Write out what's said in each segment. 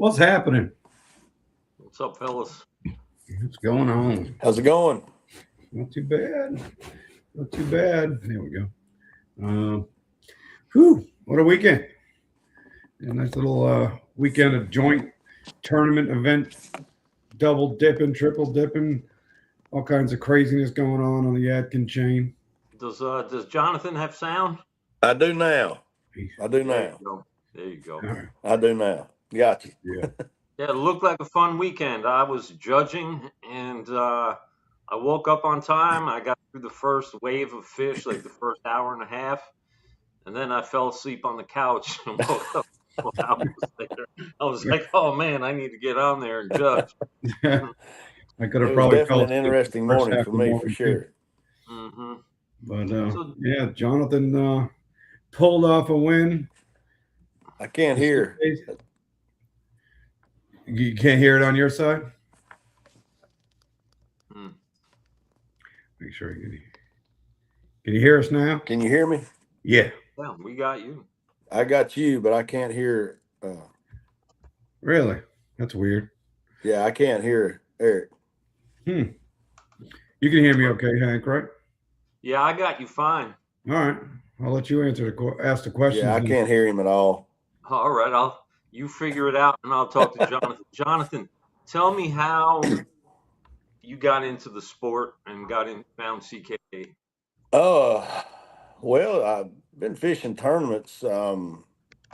What's happening? What's up, fellas? What's going on? How's it going? Not too bad. Not too bad. There we go. What a weekend. A nice little weekend of joint tournament event, double dipping, triple dipping, all kinds of craziness going on the Yadkin chain. Does Jonathan have sound? I do now. There you go. There you go. All right. I do now. Got you. Yeah. Yeah, it looked like a fun weekend. I was judging, and I woke up on time. I got through the first wave of fish, like the first hour and a half, and then I fell asleep on the couch and woke up 4 hours later. I was like, "Oh man, I need to get on there and judge." I could have It was probably definitely felt an interesting the first morning half for of the me, morning, for sure. Mm-hmm. But yeah, Jonathan pulled off a win. I can't hear. You can't hear it on your side? Make sure you can you hear us now? Can you hear me? Yeah. Yeah, we got you. I got you, but I can't hear. Really? That's weird. Yeah, I can't hear Eric. You can hear me okay, Hank, right? Yeah, I got you fine. All right. I'll let you ask the questions. Yeah, I can't hear him at all. All right, you figure it out, and I'll talk to Jonathan. Jonathan, tell me how you got into the sport and found CKA. Well, I've been fishing tournaments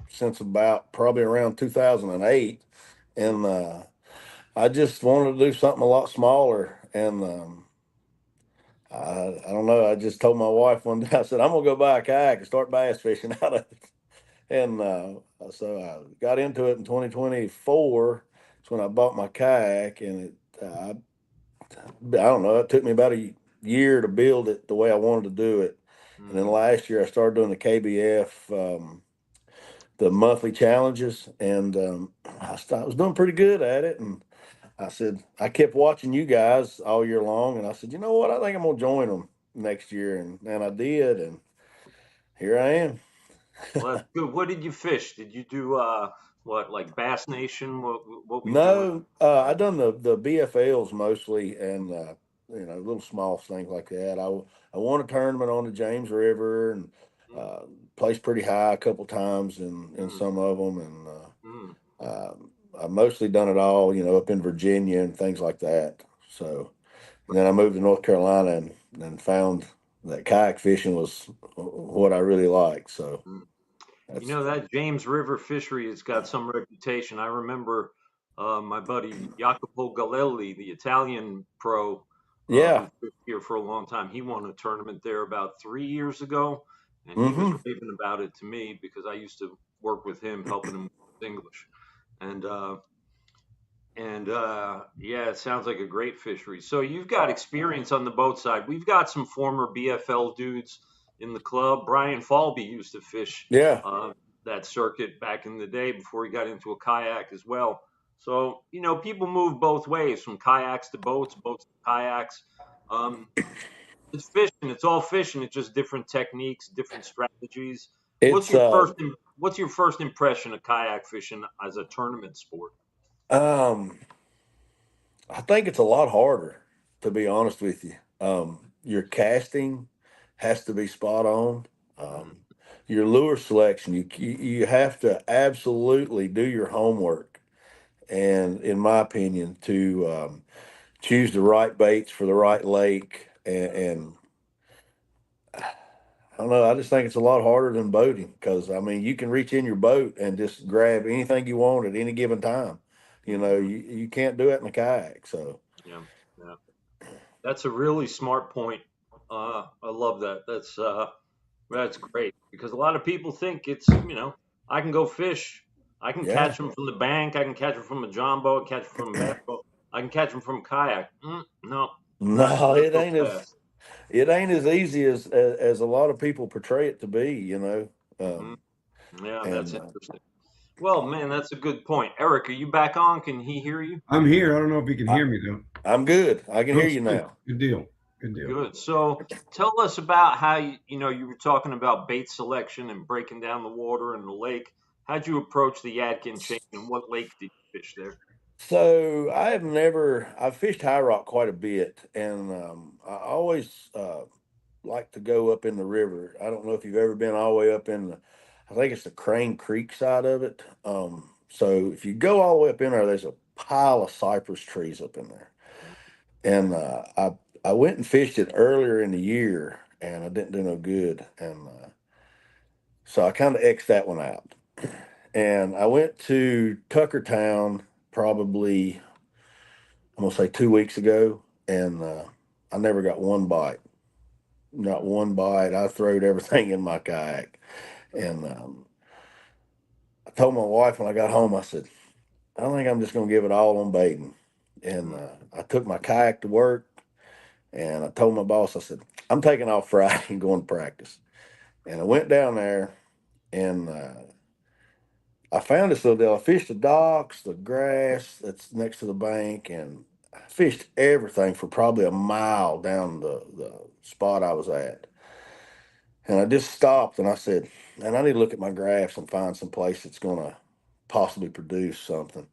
since about probably around 2008, and I just wanted to do something a lot smaller. And I don't know. I just told my wife one day, I said, I'm gonna go buy a kayak and start bass fishing out of it. And so I got into it in 2024. That's when I bought my kayak, and I don't know. It took me about a year to build it the way I wanted to do it. And then last year I started doing the KBF, the monthly challenges, and I was doing pretty good at it. And I said, I kept watching you guys all year long, and I said, you know what? I think I'm gonna join them next year, and I did, and here I am. Well, that's good. What did you fish? Did you do like Bass Nation? What were you No, I done the BFLs mostly, and little small things like that. I won a tournament on the James River, and placed pretty high a couple times in some of them, and I mostly done it all, up in Virginia and things like that. So, and then I moved to North Carolina and found that kayak fishing was what I really liked. So, that James River fishery has got some reputation. I remember my buddy Jacopo Galelli, the Italian pro, who fished here for a long time. He won a tournament there about 3 years ago, and he was raving about it to me because I used to work with him, helping him with English. And yeah, it sounds like a great fishery. So you've got experience on the boat side. We've got some former BFL dudes in the club. Brian Falby used to fish that circuit back in the day before he got into a kayak as well. So, people move both ways, from kayaks to boats, boats to kayaks. It's fishing. It's all fishing. It's just different techniques, different strategies. What's your first impression of kayak fishing as a tournament sport? I think it's a lot harder, to be honest with you. Your casting has to be spot on. Your lure selection, you have to absolutely do your homework, and in my opinion, to choose the right baits for the right lake. And I don't know, I just think it's a lot harder than boating, because you can reach in your boat and just grab anything you want at any given time. You can't do it in a kayak. So yeah, that's a really smart point. I love that. That's great, because a lot of people think it's, I can go fish, I can catch them from the bank, I can catch them from a john boat, catch them from a bass boat, I can catch them from a kayak. No, it ain't as easy as a lot of people portray it to be. Yeah, that's interesting. Well, man, that's a good point. Eric, are you back on? Can he hear you? I'm here. I don't know if he can hear me, though. I'm good. I can hear you now. Good deal. Good. So tell us about how, you were talking about bait selection and breaking down the water in the lake. how'd you approach the Yadkin chain, and what lake did you fish there? So I've fished High Rock quite a bit, and I always like to go up in the river. I don't know if you've ever been all the way up in I think it's the Crane Creek side of it. So if you go all the way up in there, there's a pile of cypress trees up in there. And I went and fished it earlier in the year, and I didn't do no good. And so I kind of X'd that one out. And I went to Tuckertown probably, I'm going to say 2 weeks ago, and I never got one bite. Not one bite. I throwed everything in my kayak. And I told my wife when I got home, I said, I think I'm just going to give it all on baiting. And I took my kayak to work, and I told my boss, I said, I'm taking off Friday and going to practice. And I went down there, and I found this little deal. I fished the docks, the grass that's next to the bank, and I fished everything for probably a mile down the spot I was at. And I just stopped and I said, man, I need to look at my graphs and find some place that's going to possibly produce something.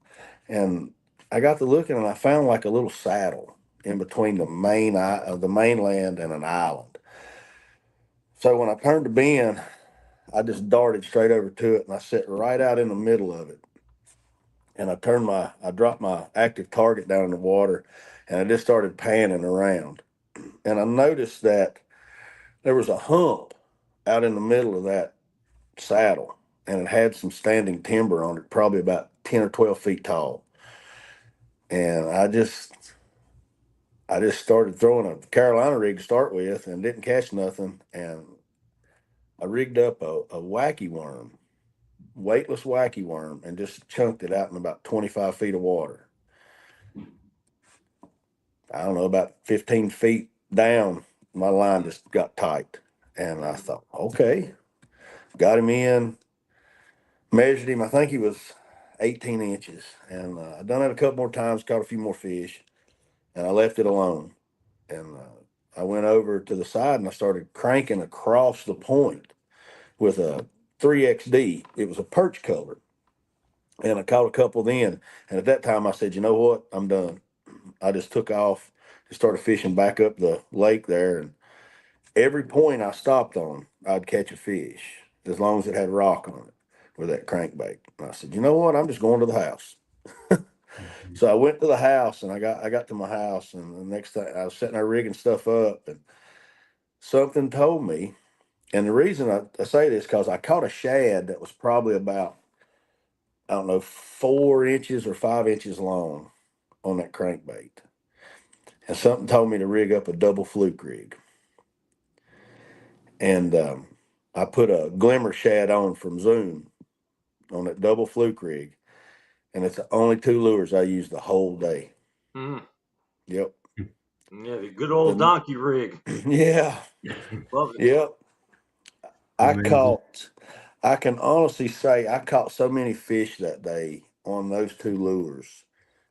And I got to looking, and I found like a little saddle in between the mainland and an island. So when I turned the bend, I just darted straight over to it, and I sat right out in the middle of it. And I dropped my active target down in the water, and I just started panning around. And I noticed that there was a hump out in the middle of that saddle, and it had some standing timber on it, probably about 10 or 12 feet tall. And I just started throwing a Carolina rig to start with, and didn't catch nothing. And I rigged up a wacky worm, weightless wacky worm, and just chunked it out in about 25 feet of water. I don't know, about 15 feet down, my line just got tight. And I thought, okay, got him in, measured him. I think he was 18 inches. And I done it a couple more times, caught a few more fish, and I left it alone. And I went over to the side, and I started cranking across the point with a 3XD. It was a perch color. And I caught a couple then. And at that time, I said, you know what? I'm done. I just took off and started fishing back up the lake there. And every point I stopped on, I'd catch a fish as long as it had rock on it with that crankbait. And I said, you know what? I'm just going to the house. So I went to the house, and I got to my house, and the next thing I was sitting there rigging stuff up, and something told me. And the reason I say this, because I caught a shad that was probably about, I don't know, 4 inches or 5 inches long on that crankbait. And something told me to rig up a double fluke rig. And I put a glimmer shad on from Zoom on that double fluke rig. And it's the only 2 lures I used the whole day. Mm. Yep. Yeah, the good old donkey rig. Yeah. Love it. Yep. I can honestly say I caught so many fish that day on those 2 lures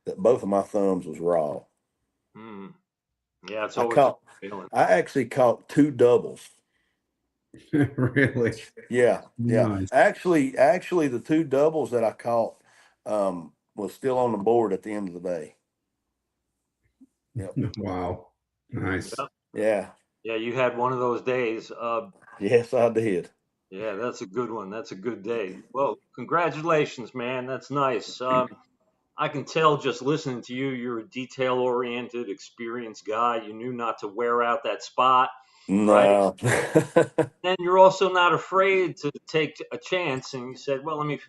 that both of my thumbs was raw. Mm. Yeah, it's always a feeling. I actually caught 2 doubles. Really? Yeah. Yeah. Nice. Actually, the 2 doubles that I caught was still on the board at the end of the day. Yep. Wow. Nice. Yeah. Yeah, you had one of those days. Yes, I did. Yeah, that's a good one. That's a good day. Well, congratulations, man. That's nice. I can tell just listening to you, you're a detail-oriented, experienced guy. You knew not to wear out that spot, right? No. And you're also not afraid to take a chance. And you said, well, let me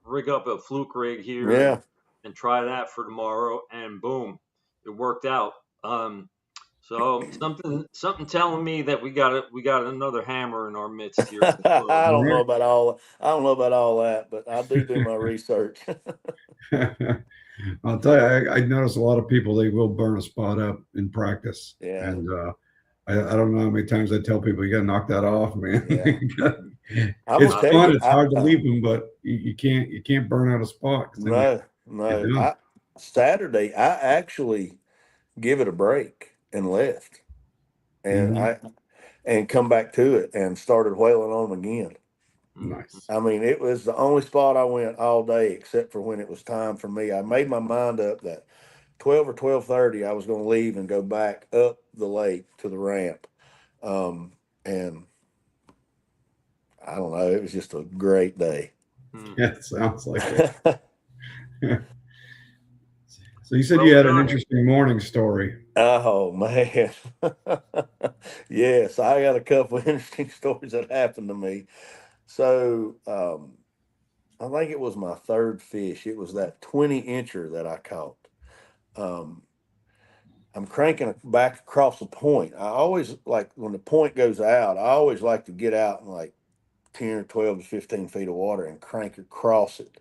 rig up a fluke rig here Yeah. and try that for tomorrow. And boom, it worked out. So something telling me that we got another hammer in our midst here. I don't know about all that, but I do my research. I'll tell you, I notice a lot of people, they will burn a spot up in practice. Yeah. And I don't know how many times I tell people, you got to knock that off, man. Yeah. It's fun. It's hard to leave them, but you can't burn out a spot. No. Saturday, I actually give it a break and left, and and come back to it and started whaling on them again. Nice. I mean, it was the only spot I went all day, except for when it was time for me. I made my mind up that 12 or 12:30, I was going to leave and go back up the lake to the ramp. And I don't know, it was just a great day. Yeah, it sounds like it. So you said you had an interesting morning story. Oh man. Yes, I got a couple of interesting stories that happened to me. So I think it was my third fish. It was that 20-incher that I caught. I'm cranking back across the point. I always like when the point goes out, I always like to get out in like 10 or 12 to 15 feet of water and crank across it.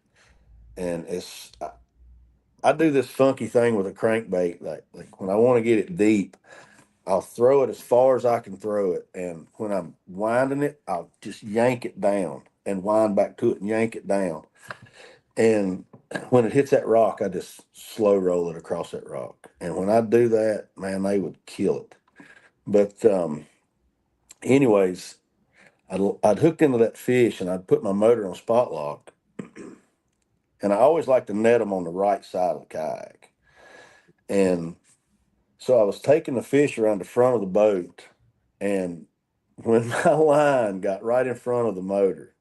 And I do this funky thing with a crankbait. Like when I want to get it deep, I'll throw it as far as I can throw it. And when I'm winding it, I'll just yank it down and wind back to it and yank it down. And when it hits that rock, I just slow roll it across that rock. And when I do that, man, they would kill it. But anyways, I'd hooked into that fish and I'd put my motor on spot lock. And I always like to net them on the right side of the kayak. And so I was taking the fish around the front of the boat. And when my line got right in front of the motor,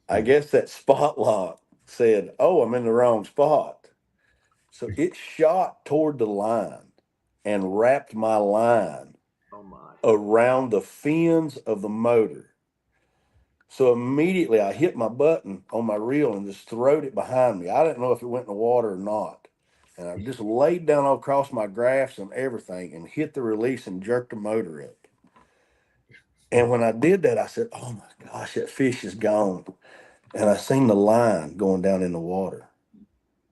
I guess that spot lock said, "Oh, I'm in the wrong spot." So it shot toward the line and wrapped my line around the fins of the motor. So immediately I hit my button on my reel and just throwed it behind me. I didn't know if it went in the water or not. And I just laid down across my graphs and everything and hit the release and jerked the motor up. And when I did that, I said, "Oh my gosh, that fish is gone." And I seen the line going down in the water.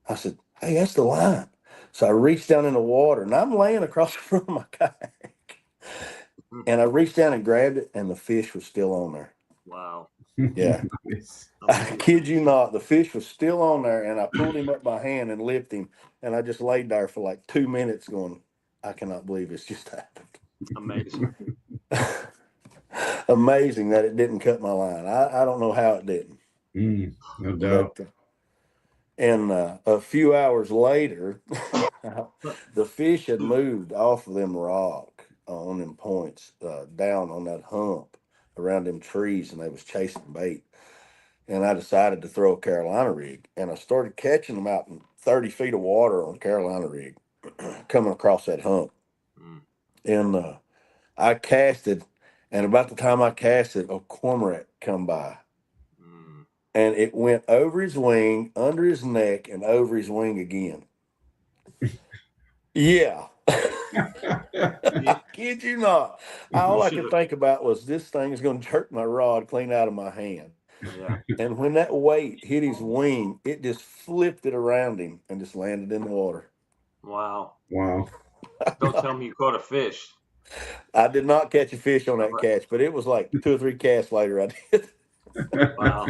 I said, "Hey, that's the line." So I reached down in the water and I'm laying across the front of my kayak. And I reached down and grabbed it and the fish was still on there. Wow. Yeah. Nice. I kid you not. The fish was still on there and I pulled him up by hand and lifted him. And I just laid there for like 2 minutes going, I cannot believe it's just happened. Amazing. Amazing that it didn't cut my line. I don't know how it didn't. No doubt. But, and a few hours later, the fish had moved off of them rock on them points down on that hump around them trees, and they was chasing bait. And I decided to throw a Carolina rig, and I started catching them out in 30 feet of water on a Carolina rig coming across that hump. And I casted, and about the time I casted, a cormorant come by. And it went over his wing, under his neck, and over his wing again. Yeah. I kid you not. All I could think about was this thing is going to jerk my rod clean out of my hand. Yeah. And when that weight hit his wing, it just flipped it around him and just landed in the water. Wow. Wow. Don't tell me you caught a fish. I did not catch a fish on that catch, but it was like 2 or 3 casts later I did. Wow.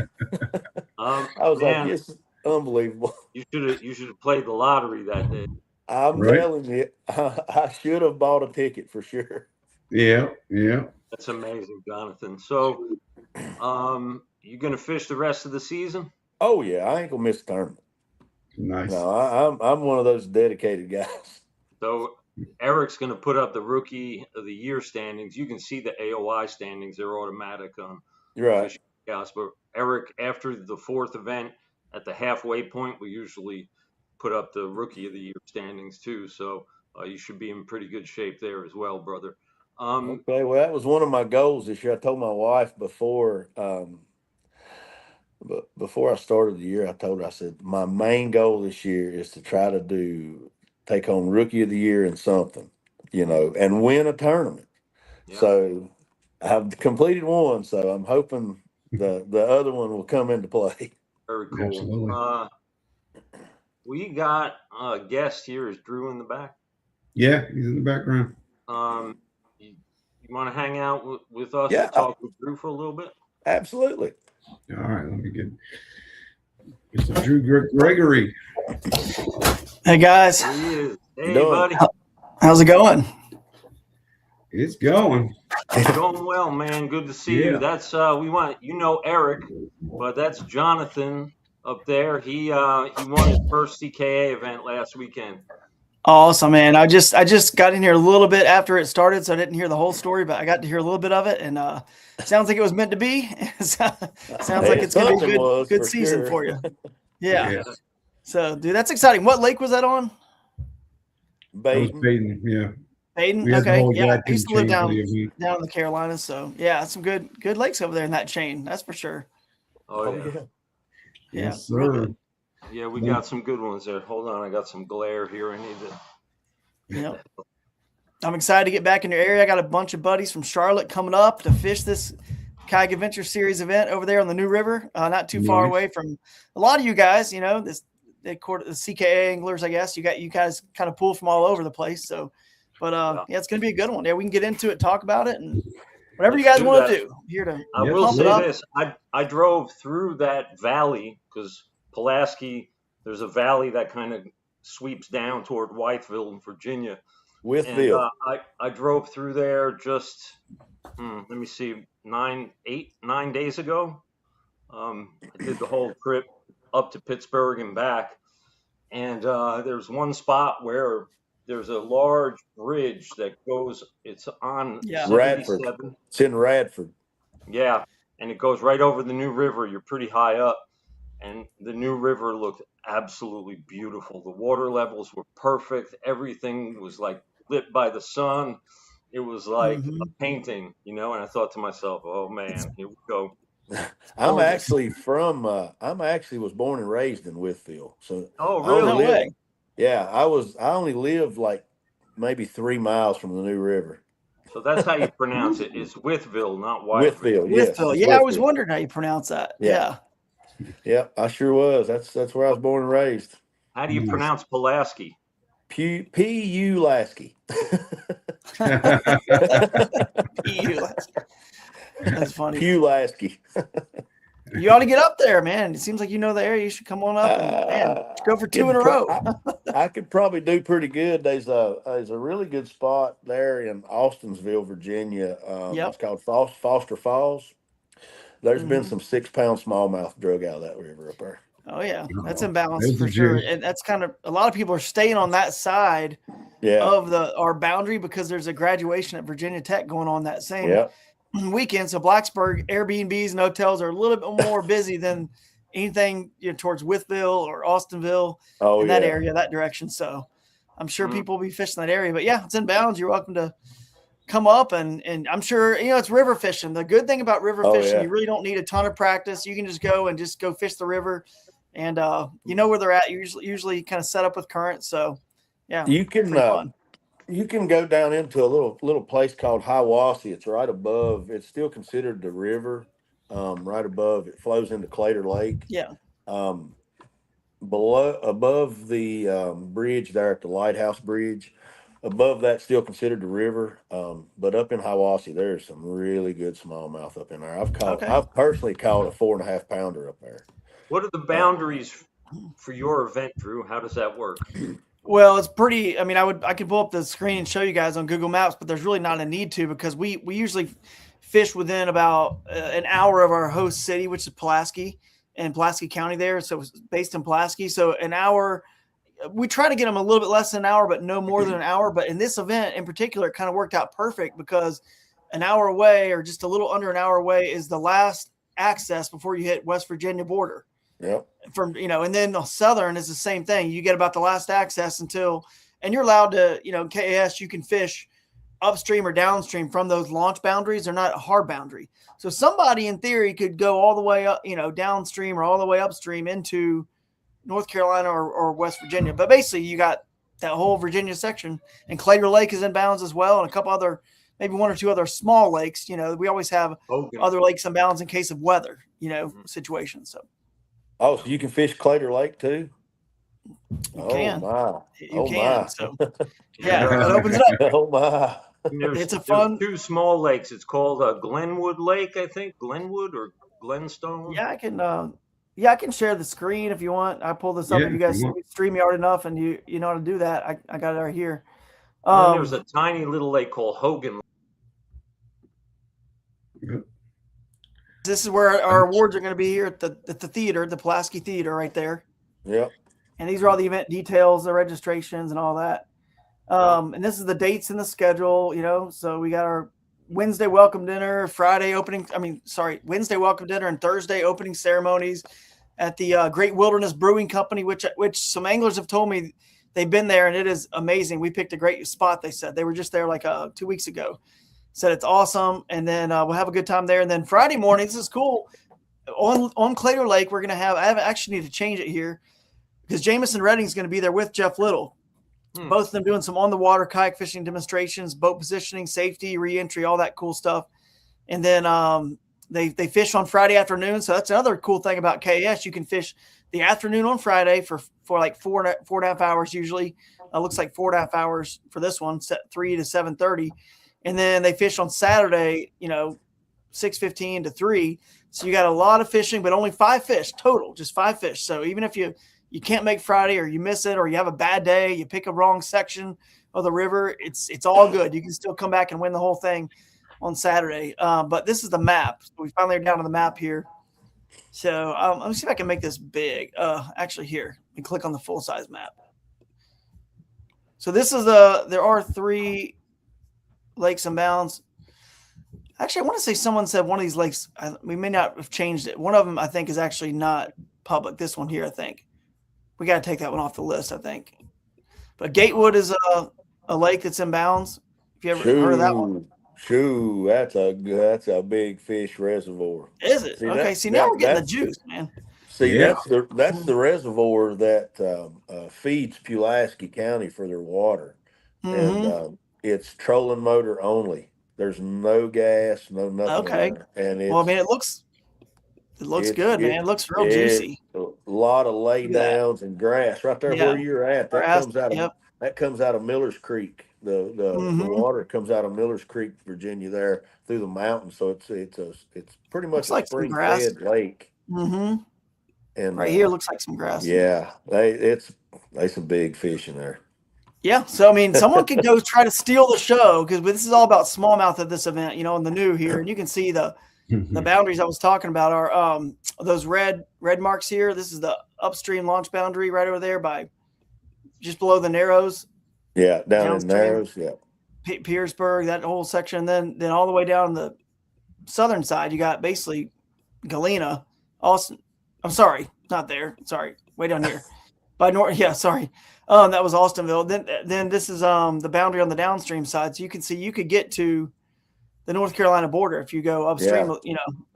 I was like, it's unbelievable. You should have played the lottery that day. I'm telling you, I should have bought a ticket for sure. Yeah. That's amazing, Jonathan. So, you gonna fish the rest of the season? Oh yeah, I ain't gonna miss a tournament. Nice. No, I'm one of those dedicated guys. So Eric's gonna put up the Rookie of the Year standings. You can see the AOI standings; they're automatic on right. KAS. But Eric, after the 4th event at the halfway point, we usually put up the Rookie of the Year standings too. So you should be in pretty good shape there as well, brother. Okay, well, that was one of my goals this year. I told my wife before I started the year, I told her, I said, my main goal this year is to try to take home Rookie of the Year in something, and win a tournament. Yeah. So I've completed one, so I'm hoping the other one will come into play. Very cool. Absolutely. We got a guest here. Is Drew in the back? Yeah, he's in the background. You want to hang out with us and talk with Drew for a little bit? Absolutely. All right, let me get Mr. Drew Gregory. Hey guys. There he is. Hey buddy. How's it going? It's going. It's going well, man. Good to see you. That's we want Eric, but that's Jonathan up there. He won his first CKA event last weekend. Awesome, man. I just got in here a little bit after it started, so I didn't hear the whole story, but I got to hear a little bit of it, and sounds like it was meant to be. Sounds like it's gonna be a good season for you. Yeah. So, dude, that's exciting. What lake was that on? Baden, yeah. Baden, okay. Yeah, I used to live down in the Carolinas, so yeah, some good lakes over there in that chain. That's for sure. Oh yeah. Yes, sir. Yeah, we got some good ones there. Hold on, I got some glare here. I need to. Yeah. I'm excited to get back in your area. I got a bunch of buddies from Charlotte coming up to fish this Kayak Adventure Series event over there on the New River, not too far away from a lot of you guys. You know, the CKA anglers, I guess. You guys kind of pull from all over the place. So, but yeah, it's going to be a good one. Yeah, we can get into it, talk about it, and whatever you guys want to do. Here to I will say this: I drove through that valley because Pulaski, there's a valley that kind of sweeps down toward Whiteville in Virginia. Whiteville. And, I drove through there just, let me see, 9 days ago. I did the whole trip up to Pittsburgh and back. And there's one spot where there's a large bridge that goes, it's on Radford. It's in Radford. Yeah. And it goes right over the New River. You're pretty high up. And the New River looked absolutely beautiful. The water levels were perfect. Everything was like lit by the sun. It was like a painting, and I thought to myself, oh man, here we go. I'm actually was born and raised in Whiteville. So really? Yeah, I only lived like maybe 3 miles from the New River. So that's how you pronounce it. It's Whiteville, not Whiteville. Whiteville. Yeah, I was wondering how you pronounce that. Yeah. Yeah, I sure was. That's where I was born and raised. How do you pronounce Pulaski? P-U Lasky. That's funny. Pulaski. You ought to get up there, man. It seems like you know the area. You should come on up and go for 2 in a row. I could probably do pretty good. There's a really good spot there in Austonsville, Virginia. It's called Foster Falls. There's been some 6-pound smallmouth drug out of that river up there. Oh yeah, that's imbalanced for sure. And that's kind of a lot of people are staying on that side of our boundary because there's a graduation at Virginia Tech going on that same weekend. So Blacksburg Airbnbs and hotels are a little bit more busy than anything towards Whiteville or Austinville in that area, that direction. So I'm sure people will be fishing that area. But yeah, it's in bounds. You're welcome to come up and I'm sure it's river fishing. The good thing about river fishing, you really don't need a ton of practice. You can just go fish the river, and you know where they're at. Usually kind of set up with current. So yeah, you can go down into a little place called Hiwassee. It's right above. It's still considered the river. Right above, it flows into Claytor Lake. Yeah. Above the bridge there at the Lighthouse Bridge. Above that, still considered the river, but up in Hiwassee, there's some really good smallmouth up in there. I've personally caught a 4.5 pounder up there. What are the boundaries for your event, Drew? How does that work? Well, it's pretty. I mean, I could pull up the screen and show you guys on Google Maps, but there's really not a need to because we usually fish within about an hour of our host city, which is Pulaski and Pulaski County there. So it's based in Pulaski. So an hour. We try to get them a little bit less than an hour, but no more than an hour. But in this event in particular, it kind of worked out perfect because an hour away or just a little under an hour away is the last access before you hit West Virginia border. Yep. And then the southern is the same thing. You get about the last access and you're allowed to, KAS, you can fish upstream or downstream from those launch boundaries. They're not a hard boundary. So somebody in theory could go all the way up, downstream or all the way upstream into North Carolina or West Virginia. But basically you got that whole Virginia section, and Claytor Lake is in bounds as well. And a couple other, maybe 1 or 2 other small lakes, we always have other lakes in bounds in case of weather, situations. So. Oh, so you can fish Claytor Lake too? You can. Wow. You can. So yeah, it opens it up. Oh my. It's a fun. 2 small lakes. It's called Glenwood Lake, I think. Glenwood or Glenstone. Yeah, I can share the screen if you want. I pull this up if you guys StreamYard enough and you know how to do that. I got it right here. There's a tiny little lake called Hogan. This is where our awards are going to be here at the theater, the Pulaski Theater right there. Yep. And these are all the event details, the registrations and all that. And this is the dates in the schedule, so we got our Wednesday welcome dinner, Wednesday welcome dinner and Thursday opening ceremonies at the Great Wilderness Brewing Company, which some anglers have told me they've been there and it is amazing. We picked a great spot. They said they were just there like 2 weeks ago. Said it's awesome. And then we'll have a good time there. And then Friday morning, this is cool. On Claytor Lake, we're going to have, I actually need to change it here because Jamison Redding is going to be there with Jeff Little. Both of them doing some on the water kayak fishing demonstrations, boat positioning, safety, reentry, all that cool stuff. And then they fish on Friday afternoon. So that's another cool thing about KAS. You can fish the afternoon on Friday for like 4.5 hours usually. Looks like 4.5 hours for this one, 3 to 7:30. And then they fish on Saturday, 6:15 to 3. So you got a lot of fishing, but only 5 fish total, just 5 fish. So even if you can't make Friday or you miss it or you have a bad day, you pick a wrong section of the river, it's all good. You can still come back and win the whole thing on Saturday. But this is the map. We finally are down to the map here. So let me see if I can make this big. Actually here, we click on the full size map. So this is there are 3 lakes and bounds. Actually, I want to say someone said one of these lakes, we may not have changed it. One of them I think is actually not public. This one here, I think. We got to take that one off the list, I think. But Gatewood is a lake that's in bounds. If you ever heard of that one. Shoo, that's a big fish reservoir. Is it? Now we're getting the juice, man. See, that's the reservoir that feeds Pulaski County for their water. Mm-hmm. And it's trolling motor only. There's no gas, no nothing. Okay. And it looks good, man. It looks real juicy. A lot of lay downs and grass right there where you're at. That comes out of Miller's Creek. The water comes out of Miller's Creek, Virginia, there through the mountains. So it's pretty much a spring-fed lake. Mm-hmm. And here looks like some grass. Yeah, there's some big fish in there. Yeah, so someone could go try to steal the show because this is all about smallmouth at this event, in the new here, and you can see the boundaries I was talking about are those red marks here. This is the upstream launch boundary right over there by just below the Narrows. Yeah, down in Narrows. Yeah, Petersburg, that whole section. Then all the way down the southern side, you got basically Galena, Austin. I'm sorry, not there. Sorry, way down here by north. Yeah, sorry. That was Austinville. Then this is the boundary on the downstream side. So you can see you could get to the North Carolina border if you go upstream,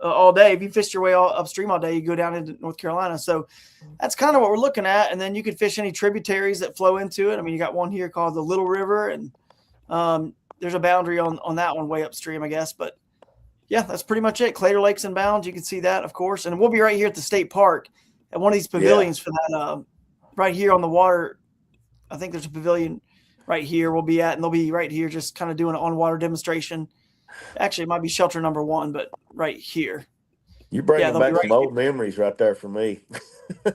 all day. If you fished your way all upstream all day, you go down into North Carolina. So that's kind of what we're looking at. And then you could fish any tributaries that flow into it. You got one here called the Little River, and there's a boundary on that one way upstream, I guess. But yeah, that's pretty much it. Claytor Lakes and bounds. You can see that, of course. And we'll be right here at the state park at one of these pavilions for that. Right here on the water, I think there's a pavilion right here we'll be at, and they'll be right here just kind of doing an on-water demonstration. Actually, it might be shelter number 1, but right here. You're bringing back some old memories right there for me. All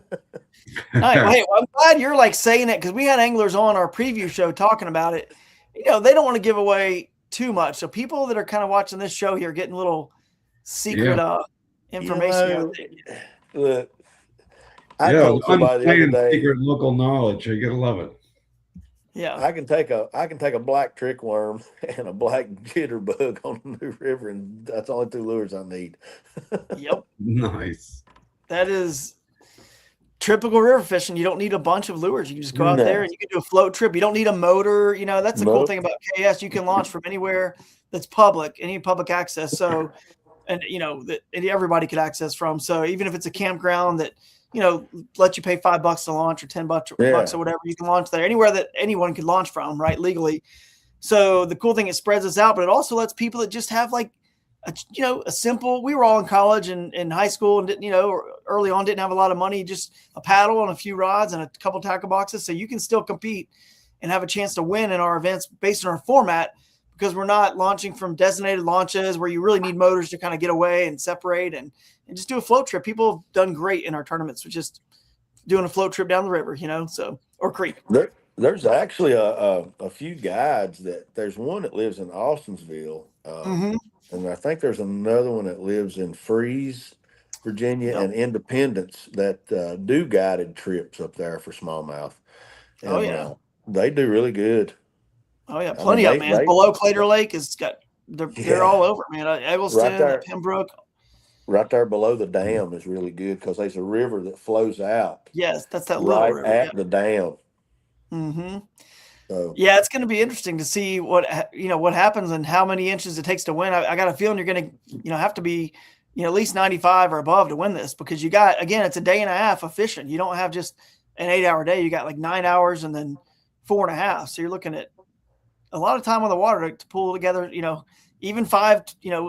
right, well, I'm glad you're saying it because we had anglers on our preview show talking about it. They don't want to give away too much. So people that are kind of watching this show here getting little secret information. Look, I told somebody the other day, secret local knowledge. You're gonna love it. Yeah, I can take a black trick worm and a black jitterbug on the New River, and that's only 2 lures I need. Yep. Nice. That is typical river fishing. You don't need a bunch of lures. You can just go out there and you can do a float trip. You don't need a motor. That's the cool thing about KAS. You can launch from anywhere that's public, any public access. So, and that everybody could access from. So even if it's a campground that let you pay $5 to launch or $10 or whatever, you can launch there anywhere that anyone could launch from, right? Legally. So the cool thing, it spreads us out, but it also lets people that just have a simple, we were all in college and in high school and didn't, early on didn't have a lot of money, just a paddle and a few rods and a couple tackle boxes. So you can still compete and have a chance to win in our events based on our format because we're not launching from designated launches where you really need motors to kind of get away and separate and just do a float trip. People have done great in our tournaments with just doing a float trip down the river, or creek. There's actually a few guides there's one that lives in Austonsville. And I think there's another one that lives in Freeze, Virginia, and Independence that do guided trips up there for smallmouth. And they do really good. Oh yeah, plenty of man. Below Claytor Lake is got they're all over, man. Eggleston, right Pembroke. Right there below the dam is really good because there's a river that flows out. Yes, that's that right little river at the dam. Mm-hmm. So, yeah, it's going to be interesting to see what happens and how many inches it takes to win. I got a feeling you're going to have to be at least 95 or above to win this, because you got, again, it's a day and a half of fishing. You don't have just an 8-hour day. You got like 9 hours and then 4.5. So you're looking at a lot of time on the water to pull together, even 5,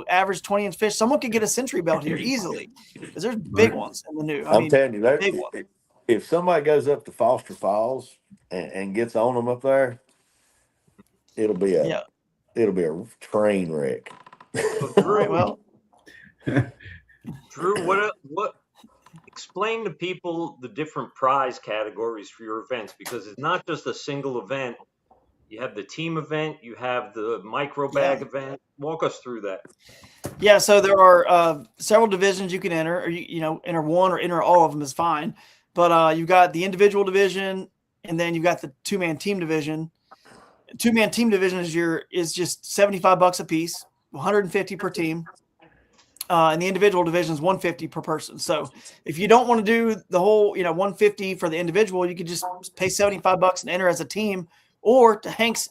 average 20-inch fish. Someone could get a century belt here easily, because there's big ones in the new. I'm telling you, if somebody goes up to Foster Falls and gets on them up there, it'll be a train wreck. All right, well, Drew, what? Explain to people the different prize categories for your events, because it's not just a single event. You have the team event, you have the micro bag event. Walk us through that. Yeah, so there are several divisions you can enter, or enter one or enter all of them is fine. But you've got the individual division, and then you've got the two-man team division. Two-man team division is just $75 a piece, 150 per team. And the individual division is 150 per person. So if you don't want to do the whole, 150 for the individual, you could just pay $75 and enter as a team. Or to Hank's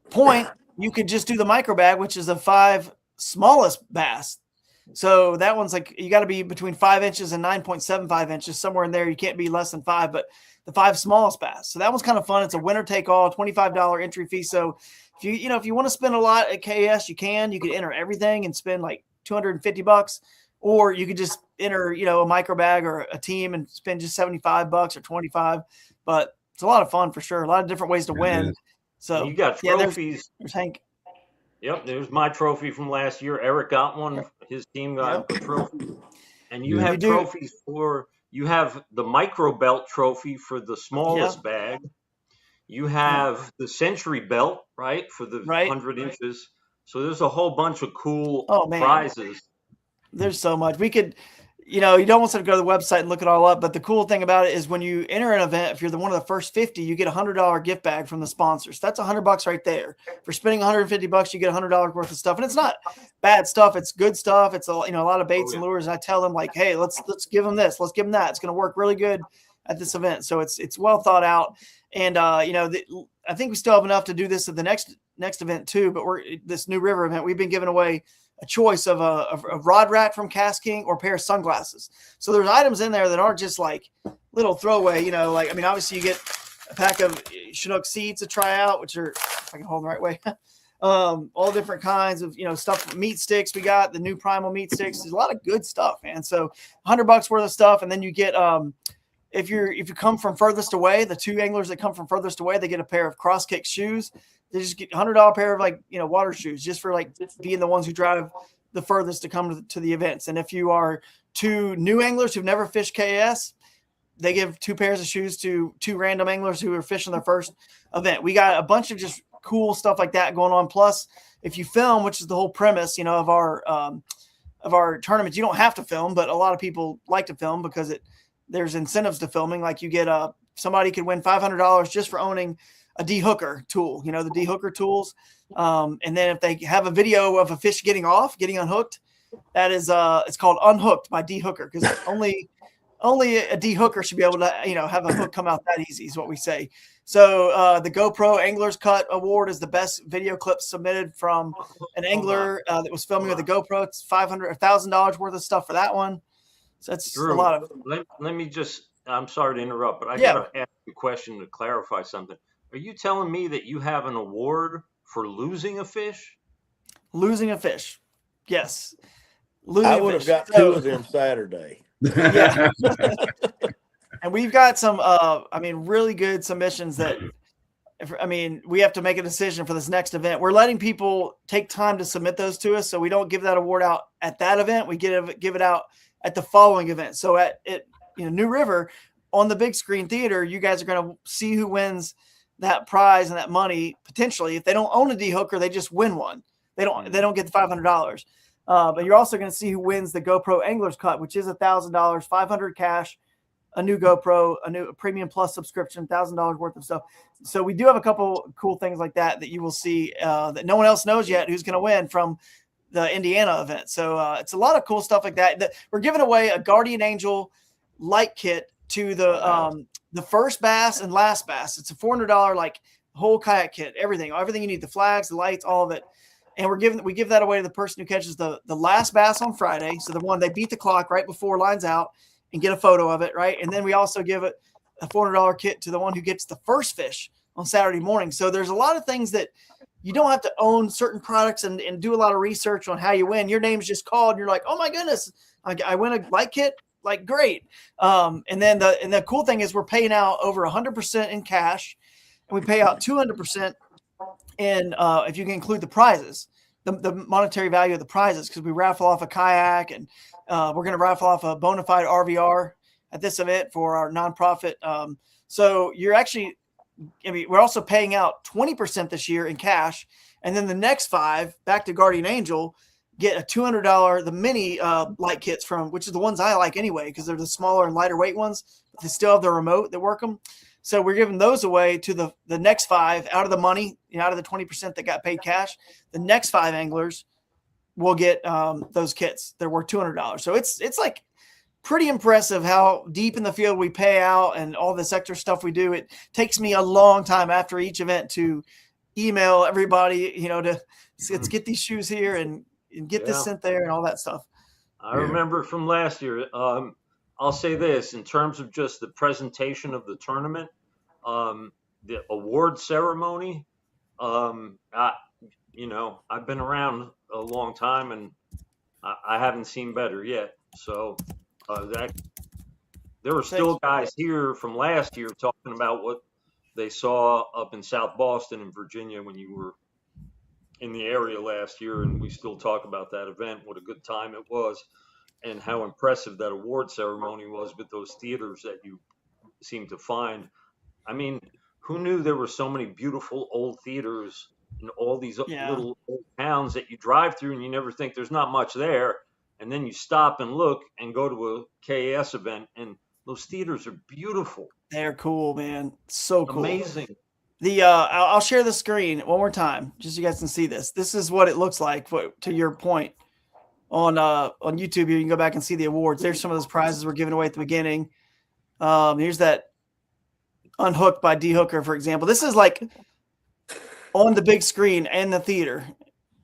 point, you could just do the micro bag, which is the 5 smallest bass. So that one's like, you got to be between 5 inches and 9.75 inches, somewhere in there. You can't be less than 5, but the 5 smallest bass. So that one's kind of fun. It's a winner take all, $25 entry fee. So if you want to spend a lot at KAS, you can enter everything and spend like $250, or you could just enter, a micro bag or a team and spend just $75 or $25. But it's a lot of fun for sure. A lot of different ways to win. So you got trophies. There's Hank. Yep, there's my trophy from last year. Eric got one. His team got a trophy. And you have trophies you have the micro belt trophy for the smallest bag. You have the century belt, right, for the 100 inches. So there's a whole bunch of cool prizes. There's so much. We could, you don't want to go to the website and look it all up, but the cool thing about it is when you enter an event, if you're one of the first 50, you get a $100 gift bag from the sponsors. That's $100 right there. For spending $150, you get $100 worth of stuff. And it's not bad stuff. It's good stuff. It's a lot of baits and lures. I tell them like, hey, let's give them this. Let's give them that. It's going to work really good at this event. So it's well thought out. And, I think we still have enough to do this at the next event too, but this New River event, we've been giving away a choice of a rod rack from KAS King or a pair of sunglasses. So there's items in there that aren't just like little throwaway, obviously you get a pack of Chinook seeds to try out, which are, if I can hold them the right way, all different kinds of, stuff, meat sticks. We got the new primal meat sticks. There's a lot of good stuff, man. So $100 worth of stuff. And then you get, if you come from furthest away, the 2 anglers that come from furthest away, they get a pair of cross kick shoes. They just get $100 pair of water shoes, just for being the ones who drive the furthest to come to the events. And if you are 2 new anglers who've never fished KAS, they give 2 pairs of shoes to 2 random anglers who are fishing their first event. We got a bunch of just cool stuff like that going on. Plus, if you film, which is the whole premise, of our tournaments, you don't have to film, but a lot of people like to film because there's incentives to filming. Like you get somebody could win $500 just for owning a de-hooker tool, the de-hooker tools. And then if they have a video of a fish getting unhooked, that is, it's called Unhooked by de-hooker, because only a de-hooker should be able to, have a hook come out that easy is what we say. So the GoPro Angler's Cut Award is the best video clip submitted from an angler that was filming with a GoPro. It's $1,000 worth of stuff for that one. So that's Drew, a lot of. Let me just, I'm sorry to interrupt, but I got to ask you a question to clarify something. Are you telling me that you have an award for losing a fish? Losing a fish. Yes. I would have got 2 of them Saturday. Yeah. And we've got some, really good submissions that, we have to make a decision for this next event. We're letting people take time to submit those to us, so we don't give that award out at that event. We give it out at the following event. So at New River on the big screen theater, you guys are going to see who wins that prize and that money potentially. If they don't own a de-hooker, they just win one. They don't get the $500. But you're also going to see who wins the GoPro Anglers Cut, which is $1,000, $500 cash, a new GoPro, a Premium Plus subscription, $1,000 worth of stuff. So we do have a couple cool things like that you will see that no one else knows yet who's going to win from the Indiana event. So it's a lot of cool stuff like that. We're giving away a Guardian Angel light kit to the first bass and last bass. It's a $400 like whole kayak kit, everything you need, the flags, the lights, all of it. And we give that away to the person who catches the last bass on Friday. So the one they beat the clock right before lines out and get a photo of it, right? And then we also give it a $400 kit to the one who gets the first fish on Saturday morning. So there's a lot of things that you don't have to own certain products and do a lot of research on how you win. Your name's just called. And you're like, oh my goodness, I win a light kit. Like, great. And then the cool thing is we're paying out over 100% in cash, and we pay out 200% in if you can include the prizes, the monetary value of the prizes, because we raffle off a kayak, and we're going to raffle off a bona fide RVR at this event for our nonprofit. So you're actually, we're also paying out 20% this year in cash, and then the next 5 back to Guardian Angel get a $200 the mini light kits from, which is the ones I like anyway, because they're the smaller and lighter weight ones, but they still have the remote that work them. So we're giving those away to the next 5 out of the money, out of the 20% that got paid cash. The next 5 anglers will get those kits. They're worth $200. So it's like pretty impressive how deep in the field we pay out and all this extra stuff we do. It takes me a long time after each event to email everybody, let's get these shoes here and get this sent there and all that stuff. I remember from last year. I'll say this in terms of just the presentation of the tournament, the award ceremony. I've been around a long time and I haven't seen better yet. So there were still guys here from last year talking about what they saw up in South Boston and Virginia when you were in the area last year, and we still talk about that event, what a good time it was, and how impressive that award ceremony was with those theaters that you seem to find. I mean, who knew there were so many beautiful old theaters in all these little old towns that you drive through and you never think there's not much there, and then you stop and look and go to a KAS event, and those theaters are beautiful. They're cool, man. So cool. Amazing. I'll share the screen one more time, just so you guys can see this. This is what it looks like. To your point, on YouTube, you can go back and see the awards. There's some of those prizes we're giving away at the beginning. Here's that Unhooked by D Hooker, for example. This is like on the big screen and the theater.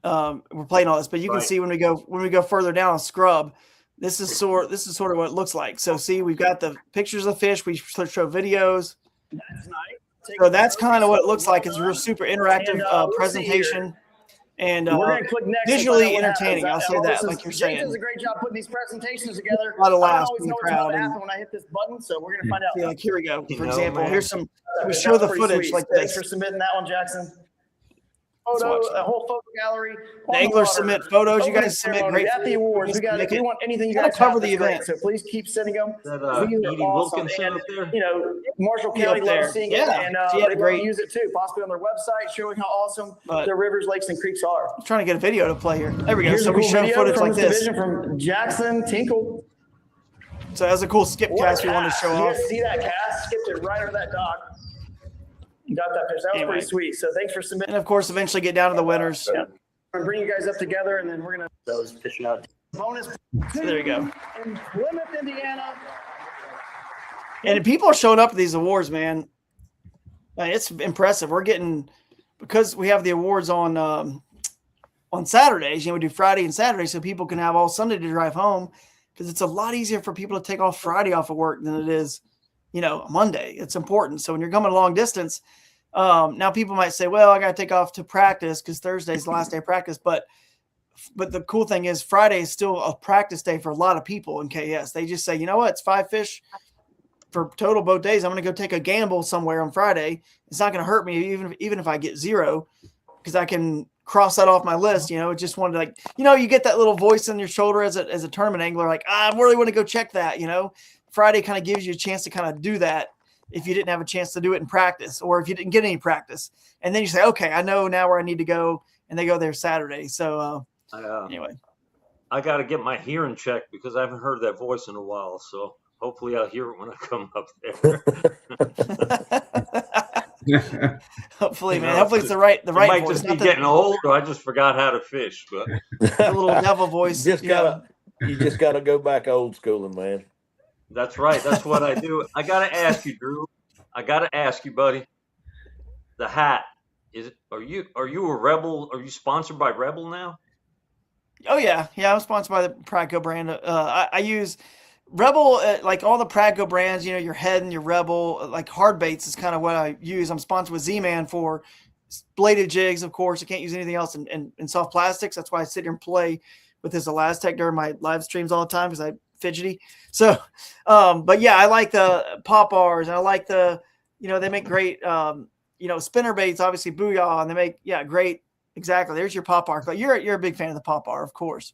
We're playing all this, but you can see when we go further down, scrub. This is sort of what it looks like. So see, we've got the pictures of the fish. We show videos. That's nice. So that's kind of what it looks like. It's a real super interactive presentation, and visually entertaining. I'll say that, like you're saying. Jason does a great job putting these presentations together. A lot of laughs from the crowd. When I hit this button, so we're gonna find out. Yeah, like here we go. For example, here's some. We show the footage like this. Thanks for submitting that one, Jackson. Photo, a whole photo gallery. The anglers submit photos. You guys submit great. At the awards, if we want anything you gotta guys cover the event. So please keep sending them. Is that Edie Wilkinson up there? Marshall County loves seeing it, and she had a great use it too, possibly on their website, showing how awesome their rivers, lakes, and creeks are. I'm trying to get a video to play here. There we go. Here's So we show footage like this. From Jackson Tinkle. So that's a cool skip cast we want to show off. You guys see that cast? Skipped it right over that dock. You got that fish. That was pretty sweet. So thanks for submitting. And of course, eventually get down to the winners. Yeah. I'm gonna bring you guys up together, and then we're gonna those fishing out. Bonus. So there you go. In Plymouth, Indiana. And people are showing up at these awards, man. It's impressive. We're getting, because we have the awards on Saturdays. We do Friday and Saturday, so people can have all Sunday to drive home. Because it's a lot easier for people to take off Friday off of work than it is, Monday. It's important. So when you're coming a long distance, now people might say, well, I got to take off to practice because Thursday's the last day of practice. But the cool thing is Friday is still a practice day for a lot of people in KS. They just say, you know what? It's 5 fish for total boat days. I'm going to go take a gamble somewhere on Friday. It's not going to hurt me even if I get 0, because I can cross that off my list. It just wanted to, you get that little voice in your shoulder as a tournament angler, like, I really want to go check that. Friday kind of gives you a chance to kind of do that if you didn't have a chance to do it in practice, or if you didn't get any practice. And then you say, okay, I know now where I need to go and they go there Saturday. So anyway, I got to get my hearing checked because I haven't heard that voice in a while. So hopefully I'll hear it when I come up there. Hopefully, man. Hopefully it's the right might voice. Just be getting old, or I just forgot how to fish. But the little devil voice. You just gotta go back old schooling, man. That's right. That's what I do. I gotta ask you, Drew. I gotta ask you, buddy. The hat are you a Rebel? Are you sponsored by Rebel now? Oh yeah. I'm sponsored by the Pradco brand. I use Rebel, like all the Pradco brands, your Head and your Rebel, like hard baits is kind of what I use. I'm sponsored with Z-Man for bladed jigs, of course. I can't use anything else in soft plastics. That's why I sit here and play with this Elastec during my live streams all the time because I'm fidgety. So, but yeah, I like the pop bars, and I like the, they make great, spinner baits, obviously Booyah, and they make, great. Exactly. There's your pop bar. You're a big fan of the pop bar, of course.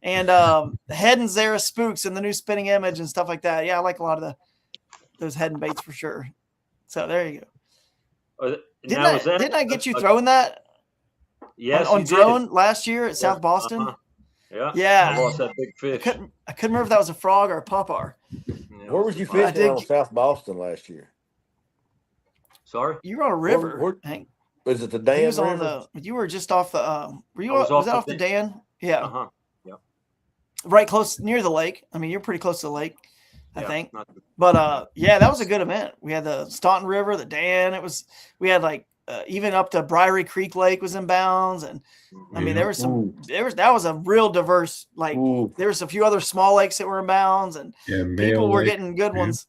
And the Head and Zara spooks and the new spinning image and stuff like that. Yeah, I like a lot of those Head and baits for sure. So there you go. Didn't I get you throwing that? Yes, on drone last year at South Boston. Uh-huh. Yeah. I lost that big fish. I couldn't remember if that was a frog or a pop bar. Where was you fishing on South Boston last year? Sorry, you were on a river. Hank. Was it the Dan River? You were just off the. Was that off the Dan? Yeah. Uh-huh. Yeah. Right close near the lake. I mean, you're pretty close to the lake, I think. But that was a good event. We had the Staunton River, the Dan. We had like even up to Briery Creek Lake was in bounds, and I mean that was a real diverse. Like there was a few other small lakes that were in bounds, and people were getting good ones.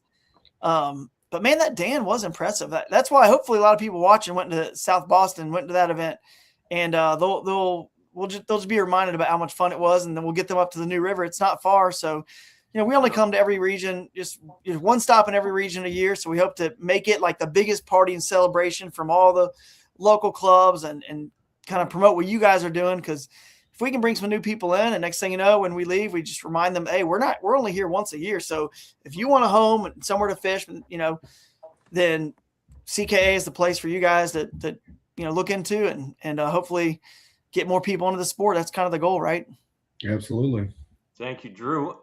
But man, that Dan was impressive. That's why hopefully a lot of people watching went to South Boston, went to that event, and they'll just be reminded about how much fun it was, and then we'll get them up to the new river. It's not far, so we only come to every region, just one stop in every region a year. So we hope to make it like the biggest party and celebration from all the local clubs, and kind of promote what you guys are doing. Because if we can bring some new people in, and next thing you know, when we leave, we just remind them, hey, we're only here once a year. So if you want a home and somewhere to fish, then CKA is the place for you guys to look into and hopefully get more people into the sport. That's kind of the goal, right? Absolutely. Thank you, Drew.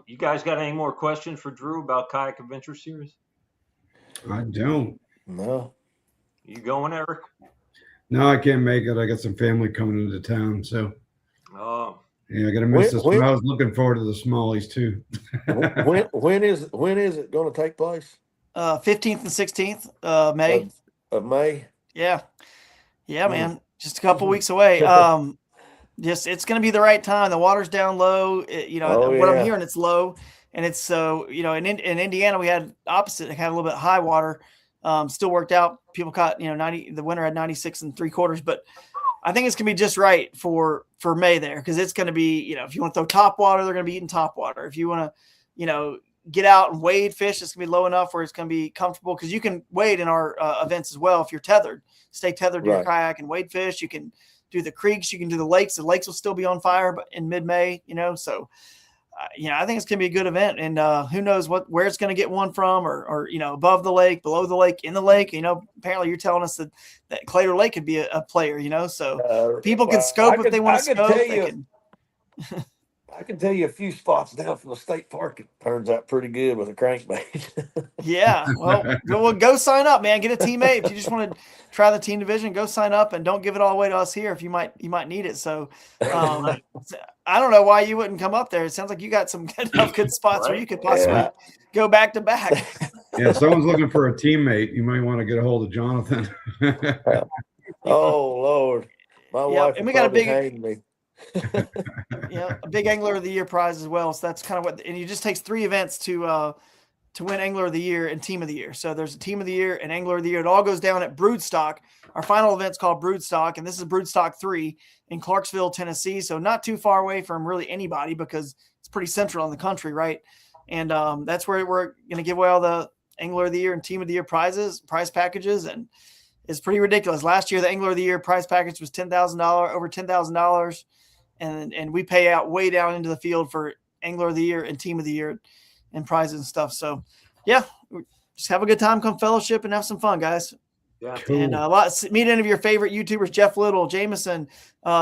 You guys got any more questions for Drew about Kayak Adventure Series? I don't. No. You going, Eric? No, I can't make it. I got some family coming into town, so. Oh. Yeah, I got to miss this one. I was looking forward to the smallies too. when is it going to take place? 15th and 16th May. Of May. Yeah, man. Just a couple weeks away. Just it's going to be the right time. The water's down low. What I'm hearing, it's low, and it's so in Indiana we had opposite. It had a little bit high water. Still worked out. People caught 90. The winter had 96 3/4, but I think it's going to be just right for May there, because it's going to be if you want to throw top water, they're going to be eating top water. If you want to get out and wade fish, it's going to be low enough where it's going to be comfortable, because you can wade in our events as well if you're tethered. Stay tethered to your kayak and wade fish. You can do the creeks, you can do the lakes. The lakes will still be on fire, but in mid-May, so I think it's going to be a good event, and who knows where it's going to get one from, or above the lake, below the lake, in the lake. Apparently you're telling us that Claytor Lake could be a player. So people can scope if they want to scope. I can tell you a few spots down from the state park. It turns out pretty good with a crankbait. Yeah. Well, go sign up, man. Get a teammate. If you just want to try the team division, go sign up, and don't give it all away to us here if you might need it. So I don't know why you wouldn't come up there. It sounds like you got some good spots where you could possibly go back to back. Yeah. Someone's looking for a teammate. You might want to get a hold of Jonathan. Oh Lord. My wife and we got a big a big Angler of the Year prize as well. So that's kind of and it just takes 3 events to win Angler of the Year and Team of the Year. So there's a Team of the Year and Angler of the Year. It all goes down at Broodstock. Our final event's called Broodstock, and this is Broodstock 3 in Clarksville, Tennessee. So not too far away from really anybody, because it's pretty central in the country, right? And that's where we're going to give away all the Angler of the Year and Team of the Year prize packages, and it's pretty ridiculous. Last year, the Angler of the Year prize package was over $10,000. And we pay out way down into the field for Angler of the Year and Team of the Year and prizes and stuff. So, just have a good time, come fellowship, and have some fun, guys. Yeah. Cool. And meet any of your favorite YouTubers, Jeff Little, Jameson,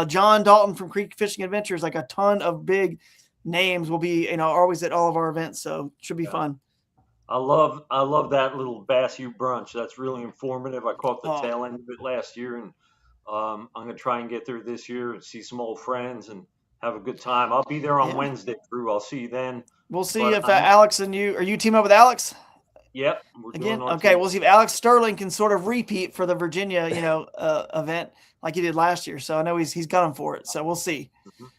John Dalton from Creek Fishing Adventures. Like a ton of big names will be, always at all of our events. So it should be fun. I love that little Bass U brunch. That's really informative. I caught the tail end of it last year, and I'm gonna try and get there this year and see some old friends and have a good time. I'll be there on Wednesday, Drew. I'll see you then. We'll see if Alex and you are you team up with Alex? Yep. Again, okay. We'll see if Alex Sterling can sort of repeat for the Virginia, event like he did last year. So I know he's gunning for it. So we'll see.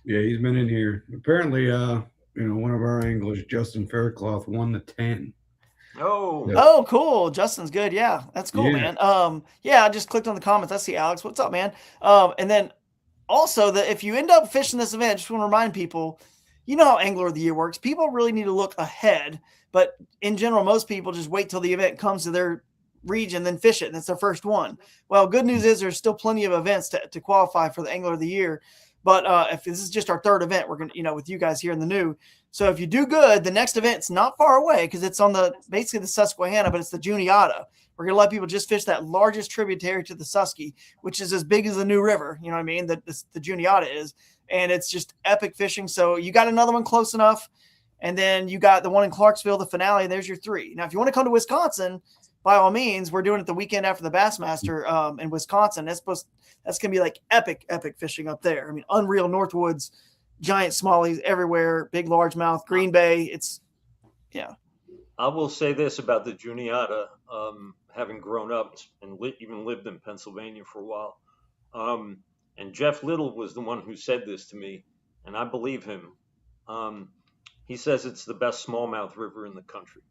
Yeah, he's been in here. Apparently, one of our anglers, Justin Faircloth, won the 10. Oh, cool. Justin's good. Yeah, that's cool, man. I just clicked on the comments. I see Alex. What's up, man? And then also that if you end up fishing this event, just want to remind people, you know how Angler of the Year works. People really need to look ahead, but in general, most people just wait till the event comes to their region, then fish it, and it's their first one. Well, good news is there's still plenty of events to qualify for the Angler of the Year. But if this is just our third event, we're gonna, with you guys here in the new. So if you do good, the next event's not far away because it's on basically the Susquehanna, but it's the Juniata. We're gonna let people just fish that largest tributary to the Susky, which is as big as the New River. You know what I mean? The Juniata is, and it's just epic fishing. So you got another one close enough, and then you got the one in Clarksville, the finale. There's your three. Now, if you want to come to Wisconsin, by all means, we're doing it the weekend after the Bassmaster in Wisconsin. That's going to be like epic fishing up there. I mean, unreal Northwoods, giant smallies everywhere, big largemouth, Green Bay. I will say this about the Juniata, having grown up and even lived in Pennsylvania for a while. And Jeff Little was the one who said this to me, and I believe him. He says it's the best smallmouth river in the country.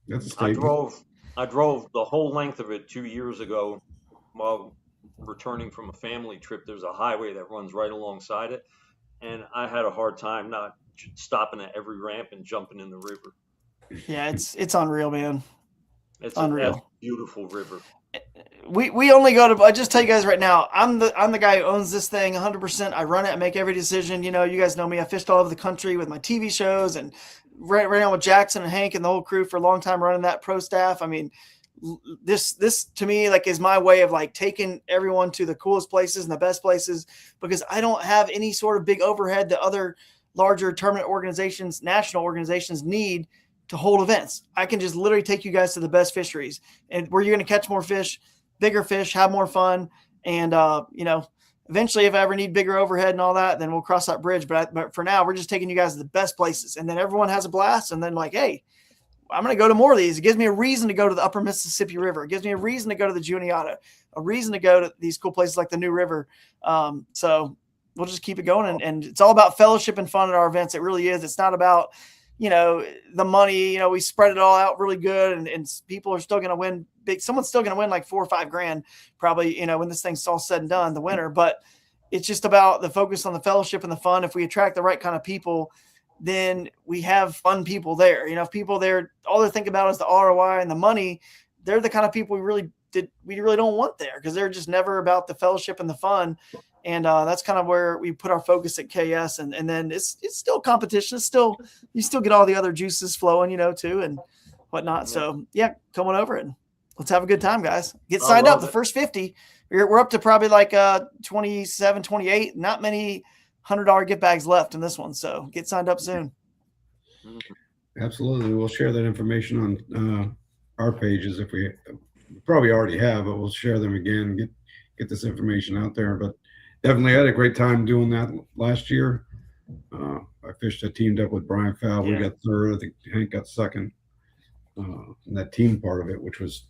That's a statement. I drove the whole length of it 2 years ago while returning from a family trip. There's a highway that runs right alongside it, and I had a hard time not stopping at every ramp and jumping in the river. Yeah, it's unreal, man. It's unreal. A beautiful river. We only go to. I just tell you guys right now, I'm the guy who owns this thing 100%. I run it, I make every decision. You guys know me. I fished all over the country with my TV shows and ran on with Jackson and Hank and the whole crew for a long time running that pro staff. I mean, this to me is my way of taking everyone to the coolest places and the best places, because I don't have any sort of big overhead that other larger tournament organizations, national organizations need to hold events. I can just literally take you guys to the best fisheries and where you're going to catch more fish, bigger fish, have more fun. And, eventually if I ever need bigger overhead and all that, then we'll cross that bridge. But for now, we're just taking you guys to the best places. And then everyone has a blast. And then hey, I'm going to go to more of these. It gives me a reason to go to the upper Mississippi River. It gives me a reason to go to the Juniata, a reason to go to these cool places like the New River. So we'll just keep it going. And it's all about fellowship and fun at our events. It really is. It's not about, the money. We spread it all out really good, and people are still going to win big. Someone's still going to win like $4 or $5 grand probably, when this thing's all said and done, the winner. But it's just about the focus on the fellowship and the fun. If we attract the right kind of people, then we have fun people there. If people there, all they think about is the ROI and the money, they're the kind of people we really don't want there, because they're just never about the fellowship and the fun. And that's kind of where we put our focus at KS. And then it's still competition. You still get all the other juices flowing, too, and whatnot. So come on over and let's have a good time, guys. Get signed up. The first 50, we're up to probably like 27, 28, not many $100 gift bags left in this one. So get signed up soon. Absolutely. We'll share that information on our pages if we probably already have, but we'll share them again, get this information out there. But definitely had a great time doing that last year. I teamed up with Brian Fowle. We got third. I think Hank got second. And that team part of it,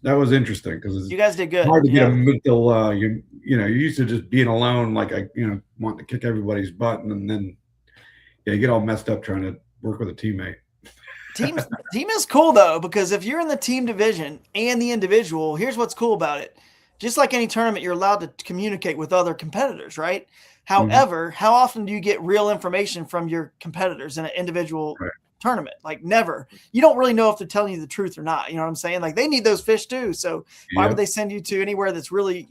that was interesting because you guys did good. Hard to get a mental. You're used to just being alone, wanting to kick everybody's butt, and then you get all messed up trying to work with a teammate. Team is cool though, because if you're in the team division and the individual, here's what's cool about it. Just like any tournament, you're allowed to communicate with other competitors, right? However, how often do you get real information from your competitors in an individual tournament? Like never. You don't really know if they're telling you the truth or not. You know what I'm saying? Like they need those fish too. So why would they send you to anywhere that's really,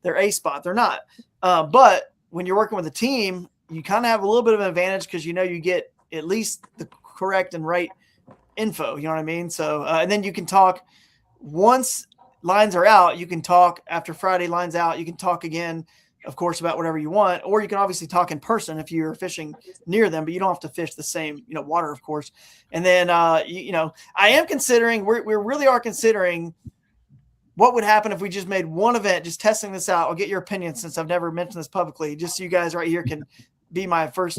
their A spot? They're not. But when you're working with a team, you kind of have a little bit of an advantage because you get at least the correct and right info. You know what I mean? So, and then you can talk once lines are out, you can talk after Friday lines out. You can talk again, of course, about whatever you want, or you can obviously talk in person if you're fishing near them, but you don't have to fish the same, water, of course. And then, I am considering, we really are considering what would happen if we just made one event, just testing this out. I'll get your opinion since I've never mentioned this publicly, just so you guys right here can be my first,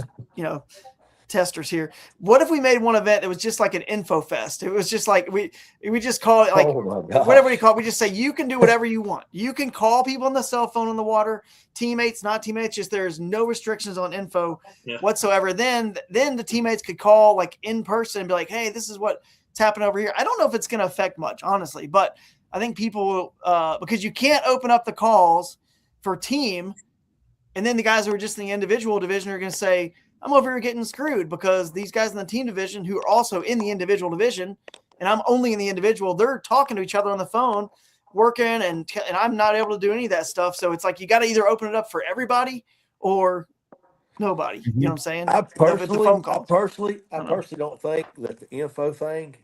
testers here. What if we made one event that was just like an info fest? It was just like we just call it like whatever we call it. We just say you can do whatever you want. You can call people on the cell phone in the water, teammates, not teammates. Just there's no restrictions on info whatsoever. Then the teammates could call like in person and be like, hey, this is what's happening over here. I don't know if it's going to affect much, honestly, but I think people will because you can't open up the calls for team, and then the guys who are just in the individual division are going to say, I'm over here getting screwed because these guys in the team division who are also in the individual division, and I'm only in the individual, they're talking to each other on the phone, working, and I'm not able to do any of that stuff. So it's like you got to either open it up for everybody or nobody. You know what I'm saying? I personally don't think that the info thing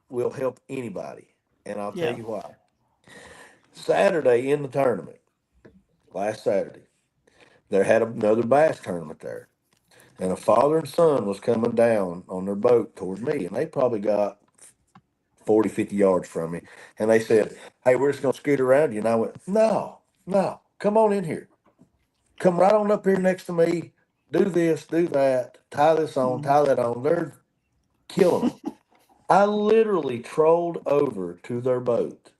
will help anybody, and I'll tell you why. Saturday in the tournament, last Saturday, they had another bass tournament there. And a father and son was coming down on their boat toward me, and they probably got 40, 50 yards from me. And they said, hey, we're just going to scoot around you. And I went, no, come on in here. Come right on up here next to me. Do this, do that. Tie this on, tie that on. They're killing them. I literally trolled over to their boat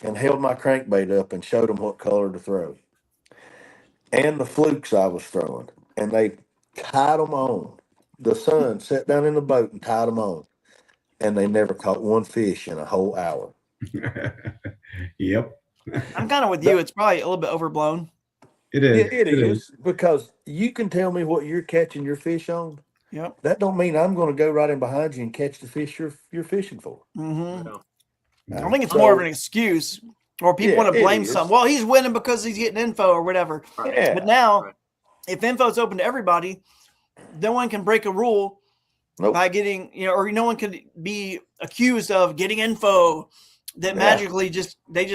and held my crankbait up and showed them what color to throw. And the flukes I was throwing. And they tied them on. The son sat down in the boat and tied them on. And they never caught one fish in a whole hour. Yep. I'm kind of with you. It's probably a little bit overblown. It is. It is. Because you can tell me what you're catching your fish on. Yep. That don't mean I'm going to go right in behind you and catch the fish you're fishing for. Mm-hmm. Yeah. I think it's more of an excuse, or people want to blame something. Well, he's winning because he's getting info or whatever. Yeah. But now, if info is open to everybody, no one can break a rule by getting, or no one can be accused of getting info that magically you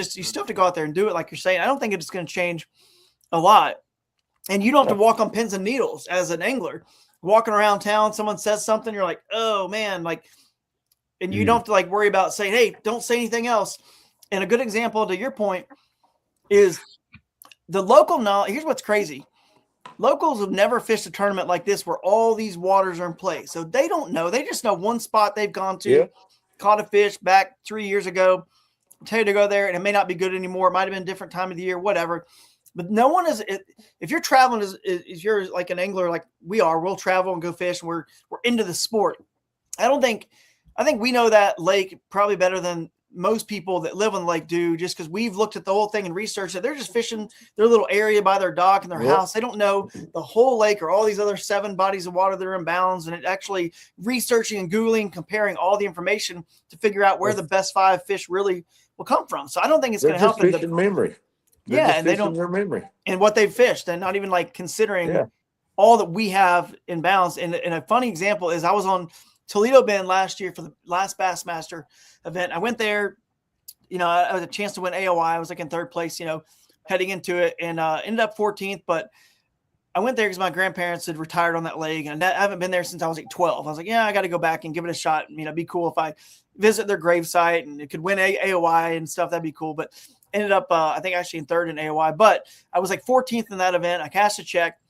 still have to go out there and do it like you're saying. I don't think it's going to change a lot. And you don't have to walk on pins and needles as an angler. Walking around town, someone says something, you're like, oh man, and you don't have to worry about saying, hey, don't say anything else. And a good example to your point is the local knowledge. Here's what's crazy. Locals have never fished a tournament like this where all these waters are in play. So they don't know. They just know one spot they've gone to, caught a fish back 3 years ago, tell you to go there, and it may not be good anymore. It might have been a different time of the year, whatever. But no one is – if you're traveling, if you're like an angler like we are, we'll travel and go fish, and we're into the sport. I think we know that lake probably better than most people that live on the lake do, just because we've looked at the whole thing and researched it. They're just fishing their little area by their dock and their house. They don't know the whole lake or all these other 7 bodies of water that are in bounds, and it actually researching and Googling, comparing all the information to figure out where the best 5 fish really will come from. So I don't think it's going to help in memory. And they don't remember and what they've fished, and not even considering all that we have in bounds. And a funny example is I was on Toledo Bend last year for the last Bassmaster event. I went there, I had a chance to win AOI. I was in 3rd place, heading into it, and ended up 14th. But I went there because my grandparents had retired on that lake, and I haven't been there since I was 12. I was like, I got to go back and give it a shot. It'd be cool if I visit their gravesite and it could win AOI and stuff. That'd be cool. But ended up, I think, actually in 3rd in AOI. But I was 14th in that event. I cashed a check.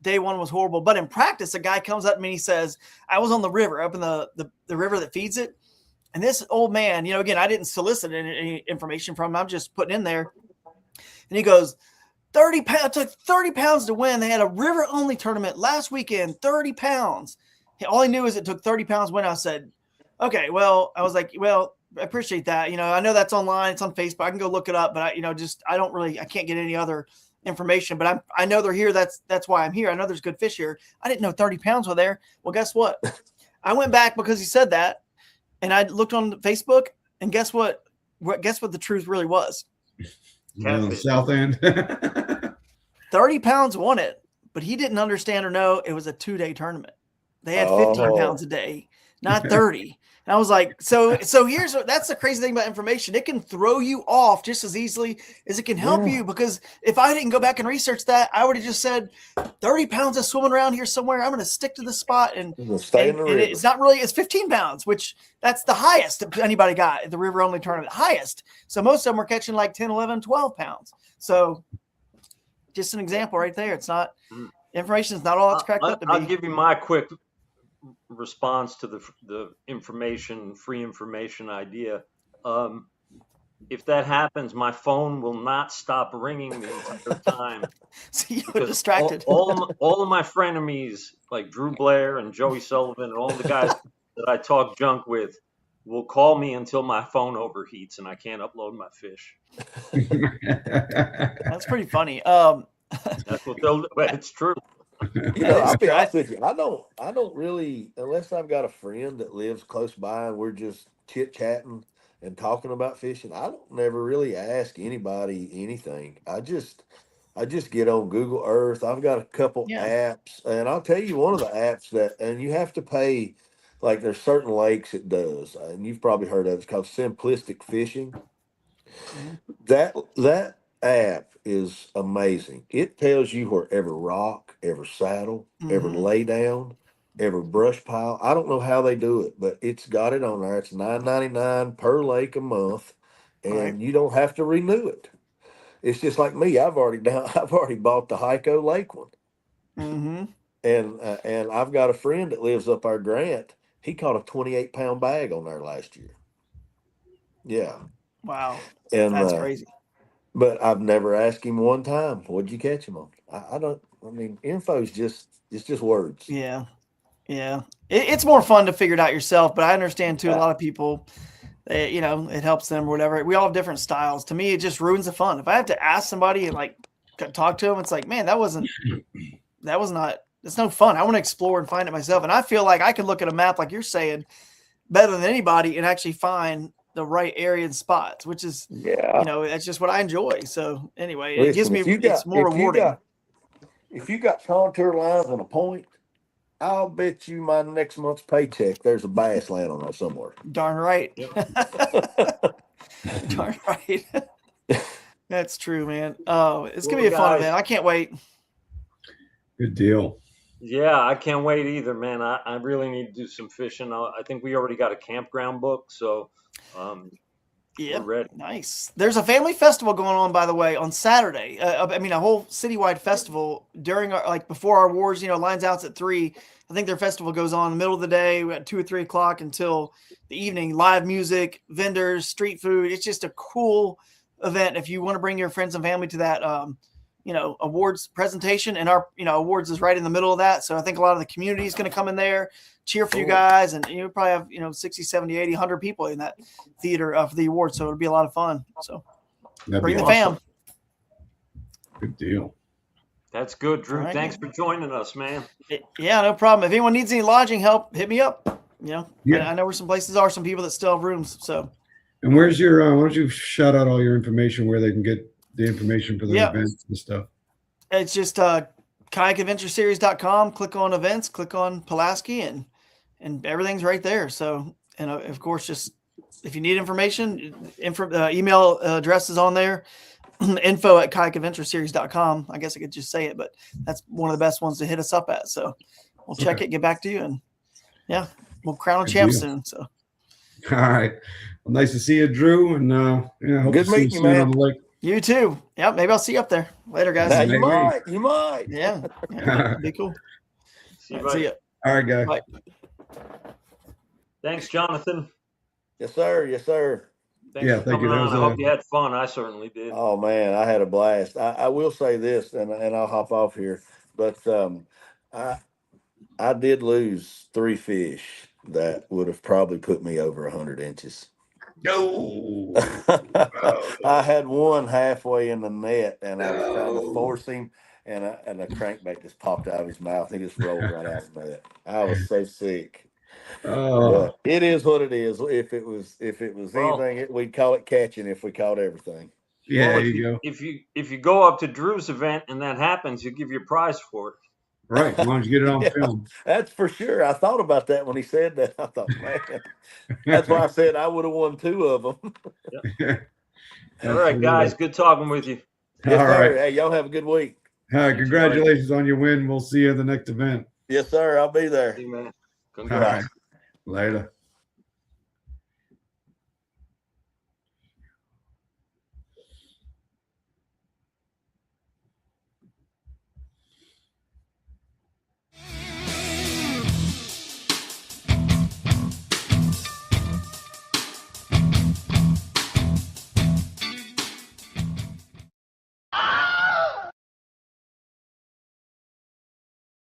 Day 1 was horrible. But in practice, a guy comes up to me and he says, I was on the river, up in the river that feeds it. And this old man, again, I didn't solicit any information from him. I'm just putting in there. And he goes, 30 pounds, it took 30 pounds to win. They had a river-only tournament last weekend, 30 pounds. All he knew is it took 30 pounds to win. I said, okay, well, I was like, well, I appreciate that. I know that's online. It's on Facebook. I can go look it up. But, I can't get any other information. But I know they're here. That's why I'm here. I know there's good fish here. I didn't know 30 pounds were there. Well, guess what? I went back because he said that. And I looked on Facebook, and guess what? Guess what the truth really was? On the south end. 30 pounds won it, but he didn't understand or know it was a 2-day tournament. They had 15 pounds a day, not 30. And I was like, so that's the crazy thing about information. It can throw you off just as easily as it can help you, because if I didn't go back and research that, I would have just said 30 pounds of swimming around here somewhere. I'm going to stick to the spot and stay in the river. It's not really, it's 15 pounds, which that's the highest anybody got at the river only tournament, highest. So most of them were catching like 10, 11, 12 pounds. So just an example right there. It's not, information is not all it's cracked up to be. I'll give you my quick response to the free information idea. If that happens, my phone will not stop ringing the entire time. So you're distracted. All of my frenemies, like Drew Blair and Joey Sullivan and all the guys that I talk junk with, will call me until my phone overheats and I can't upload my fish. That's pretty funny. That's what they'll do. It's true. I'll be honest with you. I don't really, unless I've got a friend that lives close by and we're just chit chatting and talking about fishing, I don't never really ask anybody anything. I just get on Google Earth. I've got a couple apps, and I'll tell you one of the apps and you have to pay. Like there's certain lakes it does, and you've probably heard of it. It's called Simplistic Fishing. That app is amazing. It tells you where every rock, every saddle, every lay down, every brush pile. I don't know how they do it, but it's got it on there. It's $9.99 per lake a month, and you don't have to renew it. It's just like me. I've already bought the Heiko Lake one, and I've got a friend that lives up our Grant. He caught a 28-pound bag on there last year. Yeah. Wow. And that's crazy. But I've never asked him one time, what'd you catch him on? I mean, info is just words. Yeah. Yeah. It's more fun to figure it out yourself, but I understand too, a lot of people, it helps them or whatever. We all have different styles. To me, it just ruins the fun. If I have to ask somebody and like talk to them, it's like, man, it's no fun. I want to explore and find it myself. And I feel like I can look at a map, like you're saying, better than anybody and actually find the right area and spots, which is, that's just what I enjoy. So anyway, it gives me, it's more rewarding. If you got contour lines and a point, I'll bet you my next month's paycheck, there's a bass laying on there somewhere. Darn right. Darn right. That's true, man. Oh, it's going to be a fun event. I can't wait. Good deal. Yeah, I can't wait either, man. I really need to do some fishing. I think we already got a campground booked, so we're ready. Nice. There's a family festival going on, by the way, on Saturday. I mean, a whole citywide festival during before our awards. Lines out at 3. I think their festival goes on in the middle of the day at 2 or 3 o'clock until the evening. Live music, vendors, street food. It's just a cool event. If you want to bring your friends and family to that, awards presentation, and our, awards is right in the middle of that. So I think a lot of the community is going to come in there, cheer for you guys. And you probably have, 60, 70, 80, 100 people in that theater for the awards. So it'll be a lot of fun. So bring the fam. Good deal. That's good, Drew. Right. Thanks for joining us, man. Yeah, no problem. If anyone needs any lodging help, hit me up. I know where some places are, some people that still have rooms. So, and where's your, why don't you shout out all your information where they can get the information for the events and stuff? It's just KayakAdventureSeries.com. Click on events, click on Pulaski, and everything's right there. So, and of course, just if you need information, email address is on there. info@KayakAdventureSeries.com. I guess I could just say it, but that's one of the best ones to hit us up at. So we'll check it, get back to you, and we'll crown a champ soon. So, all right. Well, nice to see you, Drew, and hope good to see you soon on the lake. You too. Yeah, maybe I'll see you up there later, guys. You might. Yeah, be cool. See you. All right, guys. Bye. Thanks, Jonathan. Yes, sir. Thanks for thank you. I hope you had fun. I certainly did. Oh man, I had a blast. I will say this, and I'll hop off here, but I did lose 3 fish that would have probably put me over 100 inches. No. I had one halfway in the net, and I was trying to force him, and a crankbait just popped out of his mouth. He just rolled right out of the net. I was so sick. But it is what it is. If it was anything, we'd call it catching if we caught everything. Yeah, there you go. If you go up to Drew's event and that happens, you give your prize for it. Right, as long as you get it on film. That's for sure. I thought about that when he said that. I thought, man, that's why I said I would have won 2 of them. All right, guys. Good talking with you. Yes, All sir. right. Hey, y'all have a good week. Congratulations on your win. We'll see you at the next event. Yes, sir. I'll be there. See you, man. All right. Later.